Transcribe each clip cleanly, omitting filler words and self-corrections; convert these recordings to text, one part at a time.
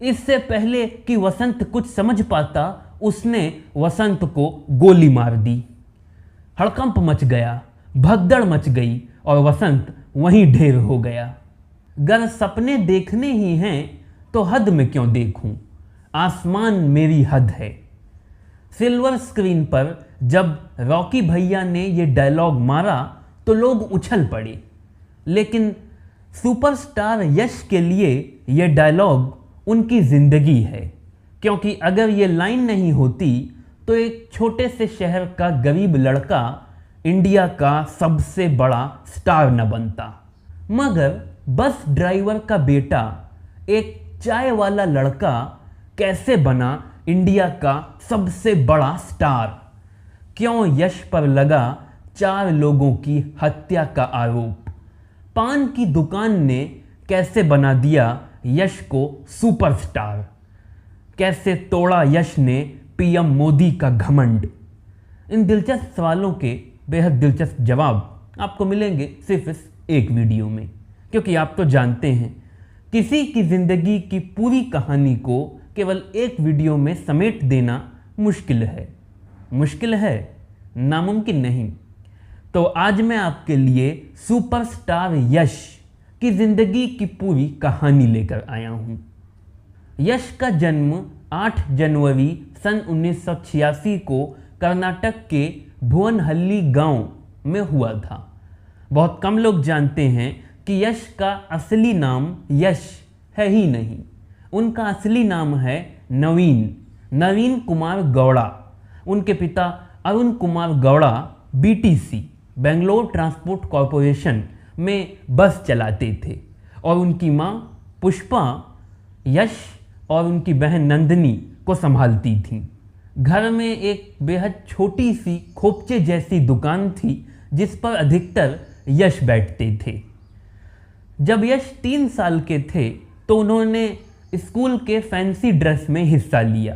इससे पहले कि वसंत कुछ समझ पाता, उसने वसंत को गोली मार दी। हड़कंप मच गया, भगदड़ मच गई और वसंत वहीं ढेर हो गया। गर सपने देखने ही हैं तो हद में क्यों देखूं, आसमान मेरी हद है। सिल्वर स्क्रीन पर जब रॉकी भैया ने ये डायलॉग मारा तो लोग उछल पड़े, लेकिन सुपरस्टार यश के लिए ये डायलॉग उनकी जिंदगी है, क्योंकि अगर ये लाइन नहीं होती तो एक छोटे से शहर का गरीब लड़का इंडिया का सबसे बड़ा स्टार न बनता। मगर बस ड्राइवर का बेटा, एक चाय वाला लड़का कैसे बना इंडिया का सबसे बड़ा स्टार? क्यों यश पर लगा 4 लोगों की हत्या का आरोप? पान की दुकान ने कैसे बना दिया यश को सुपरस्टार? कैसे तोड़ा यश ने पीएम मोदी का घमंड? इन दिलचस्प सवालों के बेहद दिलचस्प जवाब आपको मिलेंगे सिर्फ इस एक वीडियो में, क्योंकि आप तो जानते हैं किसी की ज़िंदगी की पूरी कहानी को केवल एक वीडियो में समेट देना मुश्किल है, नामुमकिन नहीं। तो आज मैं आपके लिए सुपरस्टार यश की ज़िंदगी की पूरी कहानी लेकर आया हूँ। यश का जन्म 8 जनवरी सन 1986 को कर्नाटक के भुवनहल्ली गांव में हुआ था। बहुत कम लोग जानते हैं कि यश का असली नाम यश है ही नहीं। उनका असली नाम है नवीन कुमार गौड़ा। उनके पिता Arun Kumar Gowda BTC Bangalore transport corporation में बस चलाते थे और उनकी माँ पुष्पा यश और उनकी बहन नंदिनी को संभालती थी। घर में एक बेहद छोटी सी खोपचे जैसी दुकान थी जिस पर अधिकतर यश बैठते थे। जब यश 3 साल के थे तो उन्होंने स्कूल के फैंसी ड्रेस में हिस्सा लिया।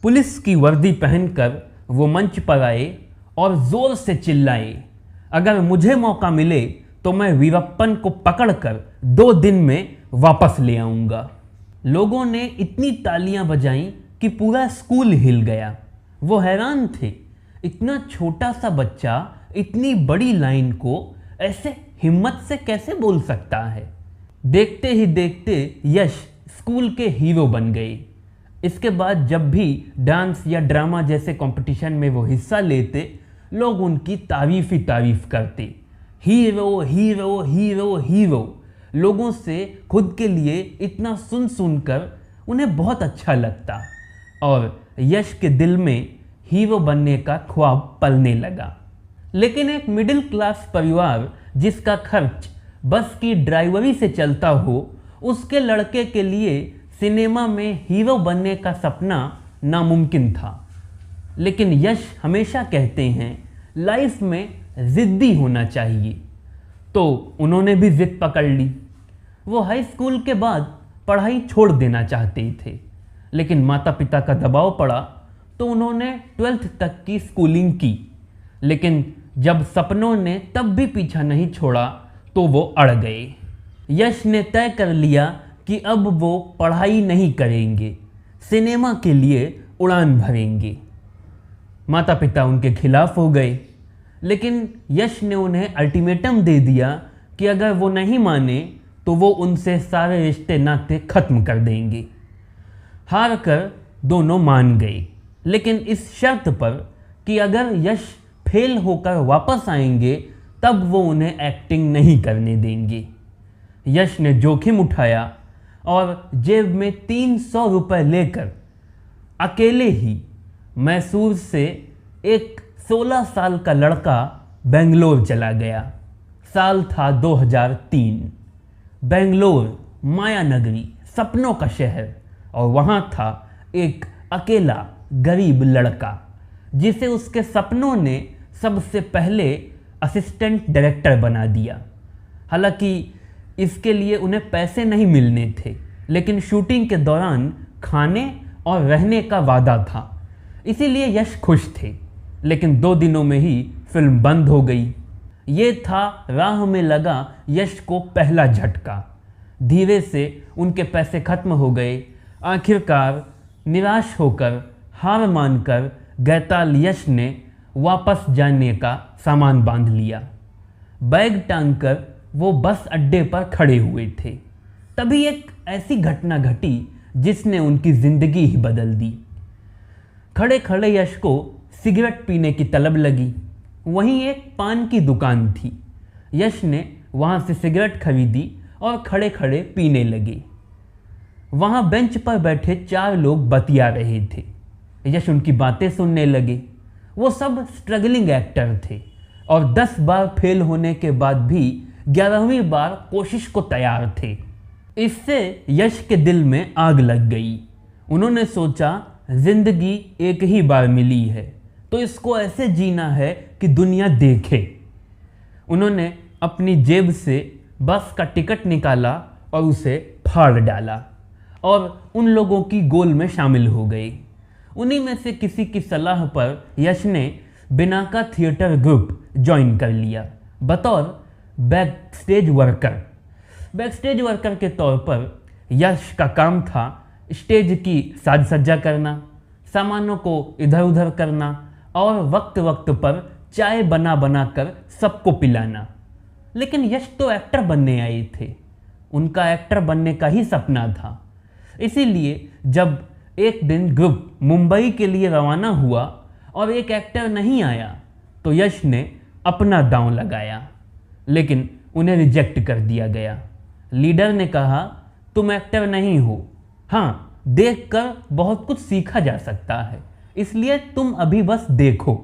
पुलिस की वर्दी पहनकर वो मंच पर आए और ज़ोर से चिल्लाए, अगर मुझे मौका मिले तो मैं वीरप्पन को पकड़कर 2 दिन में वापस ले आऊँगा। लोगों ने इतनी तालियां बजाईं कि पूरा स्कूल हिल गया। वो हैरान थे, इतना छोटा सा बच्चा इतनी बड़ी लाइन को ऐसे हिम्मत से कैसे बोल सकता है। देखते ही देखते यश स्कूल के हीरो बन गए। इसके बाद जब भी डांस या ड्रामा जैसे कंपटीशन में वो हिस्सा लेते, लोग उनकी तारीफ ही तारीफ करते। Hero hero hero hero. लोगों से खुद के लिए इतना सुनकर उन्हें बहुत अच्छा लगता और यश के दिल में हीरो बनने का ख्वाब पलने लगा। लेकिन एक मिडिल क्लास परिवार जिसका खर्च बस की ड्राइवरी से चलता हो, उसके लड़के के लिए सिनेमा में हीरो बनने का सपना नामुमकिन था। लेकिन यश हमेशा कहते हैं लाइफ में ज़िद्दी होना चाहिए, तो उन्होंने भी ज़िद पकड़ ली। वो हाई स्कूल के बाद पढ़ाई छोड़ देना चाहते थे, लेकिन माता पिता का दबाव पड़ा तो उन्होंने 12th तक की स्कूलिंग की। लेकिन जब सपनों ने तब भी पीछा नहीं छोड़ा तो वो अड़ गए। यश ने तय कर लिया कि अब वो पढ़ाई नहीं करेंगे, सिनेमा के लिए उड़ान भरेंगे। माता पिता उनके खिलाफ हो गए, लेकिन यश ने उन्हें अल्टीमेटम दे दिया कि अगर वो नहीं माने तो वो उनसे सारे रिश्ते नाते खत्म कर देंगे। हार कर दोनों मान गए, लेकिन इस शर्त पर कि अगर यश फेल होकर वापस आएंगे तब वो उन्हें एक्टिंग नहीं करने देंगे। यश ने जोखिम उठाया और जेब में 300 रुपये लेकर अकेले ही मैसूर से एक 16 साल का लड़का बेंगलोर चला गया। साल था 2003। बेंगलोर माया नगरी, सपनों का शहर, और वहाँ था एक अकेला गरीब लड़का जिसे उसके सपनों ने सबसे पहले असिस्टेंट डायरेक्टर बना दिया। हालांकि इसके लिए उन्हें पैसे नहीं मिलने थे, लेकिन शूटिंग के दौरान खाने और रहने का वादा था, इसीलिए यश खुश थे। लेकिन 2 दिनों में ही फिल्म बंद हो गई। ये था राह में लगा यश को पहला झटका। धीरे से उनके पैसे खत्म हो गए, आखिरकार निराश होकर हार मानकर गैताल यश ने वापस जाने का सामान बांध लिया। बैग टांगकर वो बस अड्डे पर खड़े हुए थे। तभी एक ऐसी घटना घटी जिसने उनकी जिंदगी ही बदल दी। खड़े खड़े यश को सिगरेट पीने की तलब लगी। वहीं एक पान की दुकान थी। यश ने वहां से सिगरेट खरीदी और खड़े खड़े पीने लगे। वहां बेंच पर बैठे 4 लोग बतिया रहे थे। यश उनकी बातें सुनने लगे। वो सब स्ट्रगलिंग एक्टर थे और 10 बार फेल होने के बाद भी 11वीं बार कोशिश को तैयार थे। इससे यश के दिल में आग लग गई। उन्होंने सोचा, जिंदगी एक ही बार मिली है तो इसको ऐसे जीना है कि दुनिया देखे। उन्होंने अपनी जेब से बस का टिकट निकाला और उसे फाड़ डाला और उन लोगों की गोल में शामिल हो गए। उन्हीं में से किसी की सलाह पर यश ने बिनाका थिएटर ग्रुप ज्वाइन कर लिया बतौर बैकस्टेज वर्कर। बैकस्टेज वर्कर के तौर पर यश का काम था स्टेज की साज सज्जा करना, सामानों को इधर उधर करना और वक्त वक्त पर चाय बना बना कर सबको पिलाना। लेकिन यश तो एक्टर बनने आए थे। उनका एक्टर बनने का ही सपना था। इसीलिए जब एक दिन ग्रुप मुंबई के लिए रवाना हुआ और एक एक्टर नहीं आया तो यश ने अपना दांव लगाया, लेकिन उन्हें रिजेक्ट कर दिया गया। लीडर ने कहा, तुम एक्टर नहीं हो, हाँ देखकर बहुत कुछ सीखा जा सकता है, इसलिए तुम अभी बस देखो।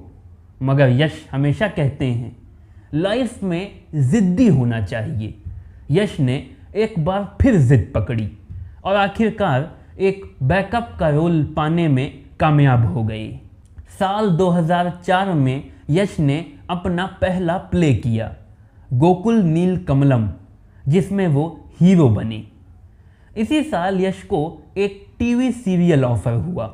मगर यश हमेशा कहते हैं, लाइफ में जिद्दी होना चाहिए। यश ने एक बार फिर जिद पकड़ी और आखिरकार एक बैकअप का रोल पाने में कामयाब हो गए। साल 2004 में यश ने अपना पहला प्ले किया, गोकुल नील कमलम, जिसमें वो हीरो बने। इसी साल यश को एक टीवी सीरियल ऑफर हुआ।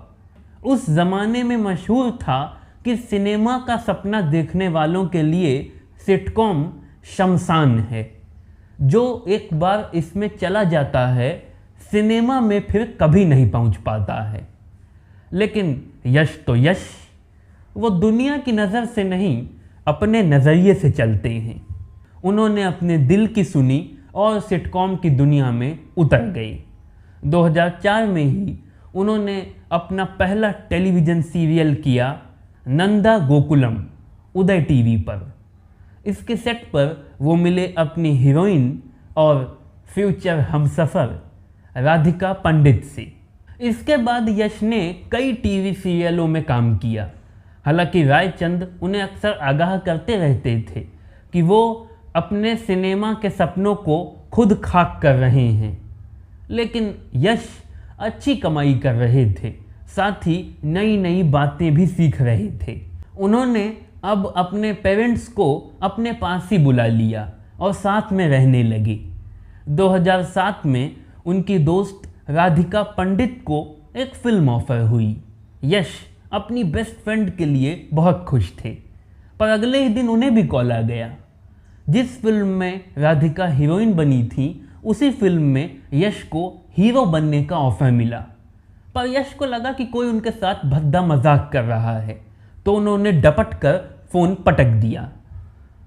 उस जमाने में मशहूर था कि सिनेमा का सपना देखने वालों के लिए सिटकॉम शमशान है। जो एक बार इसमें चला जाता है सिनेमा में फिर कभी नहीं पहुंच पाता है। लेकिन यश तो यश, वो दुनिया की नज़र से नहीं अपने नज़रिए से चलते हैं। उन्होंने अपने दिल की सुनी और सिटकॉम की दुनिया में उतर गए। 2004 में ही उन्होंने अपना पहला टेलीविज़न सीरियल किया, नंदा गोकुलम, उदय टीवी पर। इसके सेट पर वो मिले अपनी हीरोइन और फ्यूचर हमसफ़र राधिका पंडित से। इसके बाद यश ने कई टीवी सीरियलों में काम किया। हालांकि रायचंद उन्हें अक्सर आगाह करते रहते थे कि वो अपने सिनेमा के सपनों को खुद खाक कर रहे हैं। लेकिन यश अच्छी कमाई कर रहे थे, साथ ही नई नई बातें भी सीख रहे थे। उन्होंने अब अपने पेरेंट्स को अपने पास ही बुला लिया और साथ में रहने लगे। 2007 में उनकी दोस्त राधिका पंडित को एक फिल्म ऑफर हुई। यश अपनी बेस्ट फ्रेंड के लिए बहुत खुश थे, पर अगले ही दिन उन्हें भी कॉल आ गया। जिस फिल्म में राधिका हीरोइन बनी थी, उसी फिल्म में यश को हीरो बनने का ऑफर मिला। पर यश को लगा कि कोई उनके साथ भद्दा मजाक कर रहा है, तो उन्होंने डपट कर फ़ोन पटक दिया।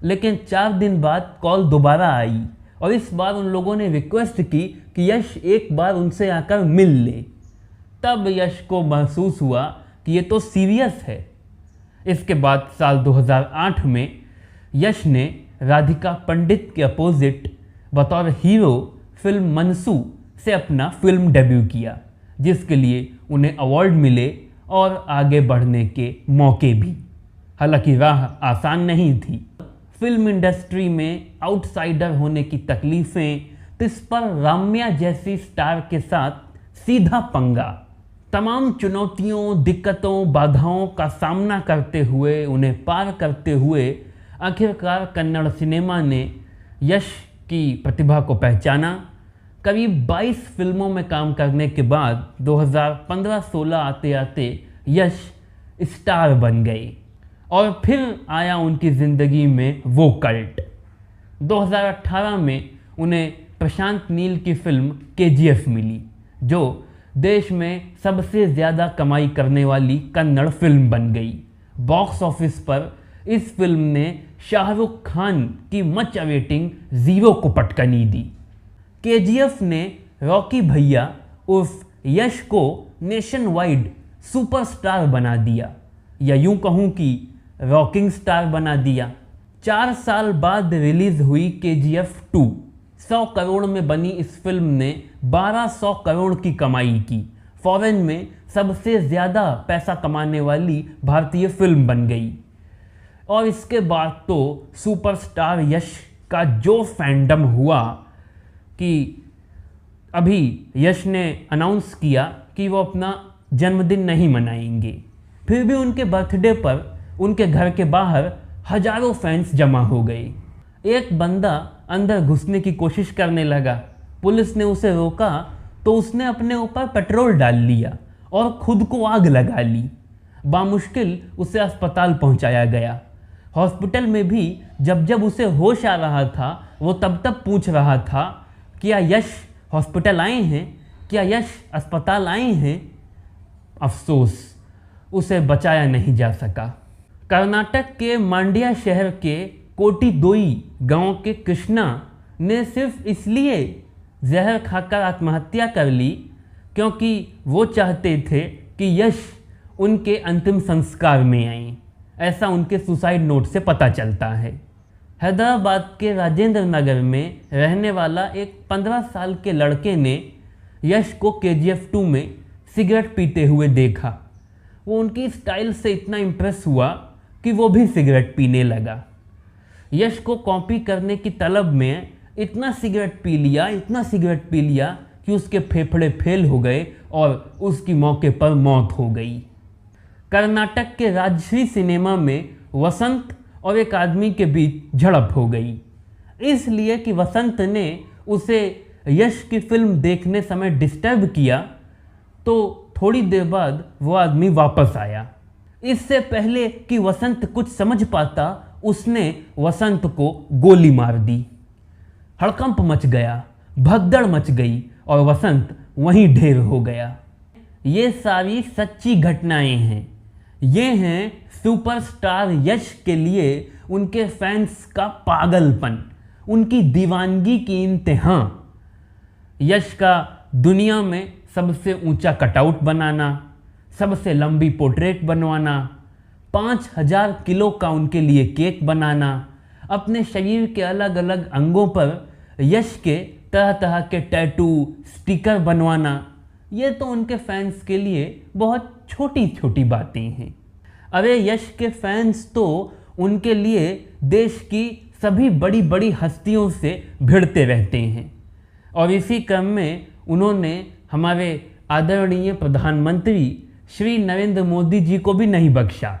लेकिन 4 दिन बाद कॉल दोबारा आई और इस बार उन लोगों ने रिक्वेस्ट की कि यश एक बार उनसे आकर मिल ले। तब यश को महसूस हुआ कि ये तो सीरियस है। इसके बाद साल 2008 में यश ने राधिका पंडित के अपोजिट बतौर हीरो फिल्म मनसू से अपना फिल्म डेब्यू किया, जिसके लिए उन्हें अवार्ड मिले और आगे बढ़ने के मौके भी। हालांकि राह आसान नहीं थी। फिल्म इंडस्ट्री में आउटसाइडर होने की तकलीफ़ें, इस पर राम्या जैसी स्टार के साथ सीधा पंगा। तमाम चुनौतियों, दिक्कतों, बाधाओं का सामना करते हुए, उन्हें पार करते हुए आखिरकार कन्नड़ सिनेमा ने यश की प्रतिभा को पहचाना। करीब 22 फिल्मों में काम करने के बाद 2015-16 आते आते यश स्टार बन गए और फिर आया उनकी ज़िंदगी में वो कल्ट। 2018 में उन्हें प्रशांत नील की फिल्म KGF मिली, जो देश में सबसे ज़्यादा कमाई करने वाली कन्नड़ फिल्म बन गई। बॉक्स ऑफिस पर इस फिल्म ने शाहरुख खान की मच अवेटिंग 0 को पटकनी दी। केजीएफ ने रॉकी भैया उर्फ यश को नेशन वाइड सुपरस्टार बना दिया, या यूं कहूं कि रॉकिंग स्टार बना दिया। 4 साल बाद रिलीज हुई केजीएफ 2। 100 करोड़ में बनी इस फिल्म ने 1200 करोड़ की कमाई की। फॉरेन में सबसे ज़्यादा पैसा कमाने वाली भारतीय फिल्म बन गई। और इसके बाद तो सुपरस्टार यश का जो फैंडम हुआ कि अभी यश ने अनाउंस किया कि वो अपना जन्मदिन नहीं मनाएंगे, फिर भी उनके बर्थडे पर उनके घर के बाहर हजारों फैंस जमा हो गए। एक बंदा अंदर घुसने की कोशिश करने लगा, पुलिस ने उसे रोका तो उसने अपने ऊपर पेट्रोल डाल लिया और खुद को आग लगा ली। बामुश्किल उसे अस्पताल पहुंचाया गया। हॉस्पिटल में भी जब जब उसे होश आ रहा था वो तब तब पूछ रहा था, क्या यश हॉस्पिटल आए हैं, क्या यश अस्पताल आए हैं। अफसोस, उसे बचाया नहीं जा सका। कर्नाटक के मांड्या शहर के कोटिदोई गांव के कृष्णा ने सिर्फ इसलिए जहर खाकर आत्महत्या कर ली क्योंकि वो चाहते थे कि यश उनके अंतिम संस्कार में आए। ऐसा उनके सुसाइड नोट से पता चलता है। हैदराबाद के राजेंद्र नगर में रहने वाला एक 15 साल के लड़के ने यश को केजीएफ 2 में सिगरेट पीते हुए देखा। वो उनकी स्टाइल से इतना इम्प्रेस हुआ कि वो भी सिगरेट पीने लगा। यश को कॉपी करने की तलब में इतना सिगरेट पी लिया कि उसके फेफड़े फेल हो गए और उसकी मौके पर मौत हो गई। कर्नाटक के राजश्री सिनेमा में वसंत और एक आदमी के बीच झड़प हो गई, इसलिए कि वसंत ने उसे यश की फिल्म देखने समय डिस्टर्ब किया, तो थोड़ी देर बाद वो आदमी वापस आया। इससे पहले कि वसंत कुछ समझ पाता, उसने वसंत को गोली मार दी। हड़कंप मच गया, भगदड़ मच गई और वसंत वहीं ढेर हो गया। ये सारी सच्ची घटनाएं हैं। ये हैं सुपरस्टार यश के लिए उनके फैंस का पागलपन, उनकी दीवानगी की इंतहा। यश का दुनिया में सबसे ऊंचा कटआउट बनाना, सबसे लंबी पोर्ट्रेट बनवाना, 5000 किलो का उनके लिए केक बनाना, अपने शरीर के अलग अलग अंगों पर यश के तरह तरह के टैटू स्टिकर बनवाना, ये तो उनके फैंस के लिए बहुत छोटी छोटी बातें हैं। अरे यश के फैंस तो उनके लिए देश की सभी बड़ी बड़ी हस्तियों से भिड़ते रहते हैं। और इसी क्रम में उन्होंने हमारे आदरणीय प्रधानमंत्री श्री नरेंद्र मोदी जी को भी नहीं बख्शा।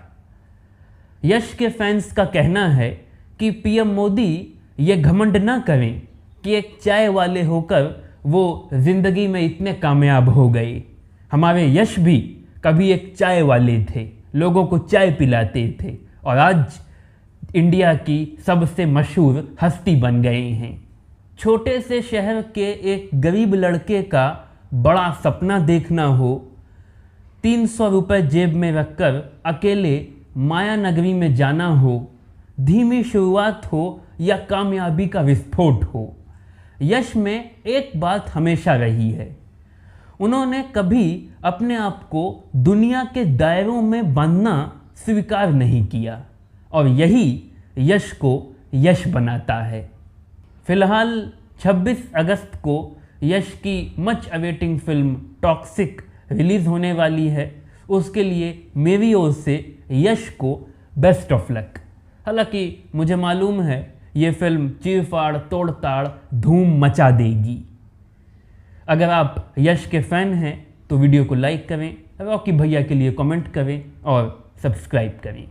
यश के फैंस का कहना है कि पीएम मोदी ये घमंड ना करें कि एक चाय वाले होकर वो ज़िंदगी में इतने कामयाब हो गए। हमारे यश भी कभी एक चाय वाले थे, लोगों को चाय पिलाते थे और आज इंडिया की सबसे मशहूर हस्ती बन गए हैं। छोटे से शहर के एक गरीब लड़के का बड़ा सपना देखना हो, 300 रुपये जेब में रखकर अकेले माया नगरी में जाना हो, धीमी शुरुआत हो या कामयाबी का विस्फोट हो, यश में एक बात हमेशा रही है, उन्होंने कभी अपने आप को दुनिया के दायरों में बांधना स्वीकार नहीं किया और यही यश को यश बनाता है। फिलहाल 26 अगस्त को यश की much awaiting film toxic release होने वाली है। उसके लिए मेरी ओर से यश को बेस्ट ऑफ लक। हालांकि मुझे मालूम है ये फिल्म चीरफाड़ तोड़ताड़ धूम मचा देगी। अगर आप यश के फ़ैन हैं तो वीडियो को लाइक करें, रॉकी भैया के लिए कमेंट करें और सब्सक्राइब करें।